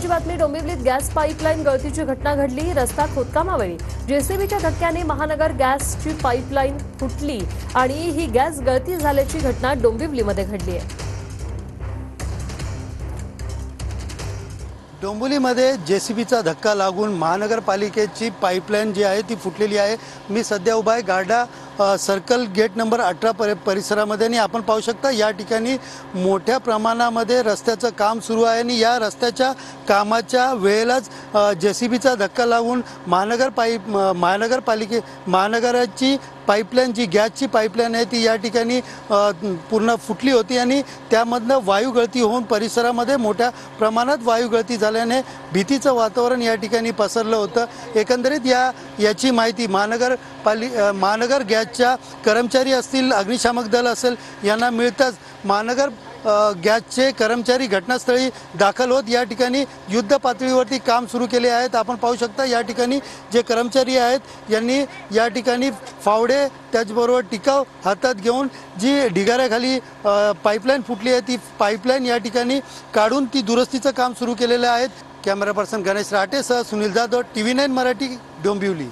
महत्त्वाची बातमी. डोंबिवलीत gas pipeline गळतीची घटना घडली. रस्ता खोदकामावेळी जेसीबीच्या धक्क्याने महानगर गॅसची पाईपलाईन फुटली आणि ही गॅस गळती झाल्याची घटना डोंबिवलीमध्ये घडली आहे. डोंबिवलीमध्ये जेसीबीचा धक्का लागून महानगरपालिकेची पाईपलाईन जी आहे ती फुटलेली आहे. मी सध्या उभा आहे गारडा सर्कल गेट नंबर 18 परिसरामध्ये आणि आपण पाहू शकता या ठिकाणी मोठ्या प्रमाणामध्ये रस्त्याचं काम सुरू आहे आणि या रस्त्याच्या कामाच्या वेळेलाच जेसीबीचा धक्का लागून महानगराची पाईपलाईन जी गॅसची पाईपलाईन आहे ती या ठिकाणी पूर्ण फुटली होती आणि त्यामधनं वायू गळती होऊन परिसरामध्ये मोठ्या प्रमाणात वायू गळती झाल्याने भीतीचं वातावरण या ठिकाणी पसरलं होतं. एकंदरीत याची माहिती महानगर गॅसच्या कर्मचारी असतील, अग्निशामक दल असेल यांना मिळताच महानगर गॅसचे कर्मचारी घटनास्थळी दाखल होत या ठिकाणी युद्ध पातळीवरती काम सुरू केले आहेत. आपण पाहू शकता या ठिकाणी जे कर्मचारी आहेत यांनी या ठिकाणी फावडे त्याचबरोबर टिकाव हातात घेऊन जी ढिगाऱ्याखाली पाईपलाईन फुटली आहे ती पाईपलाईन या ठिकाणी काढून ती दुरुस्तीचं काम सुरू केलेलं आहे. कॅमेरा पर्सन गणेश राटेसह सुनील जाधव, TV9 मराठी, डोंबिवली.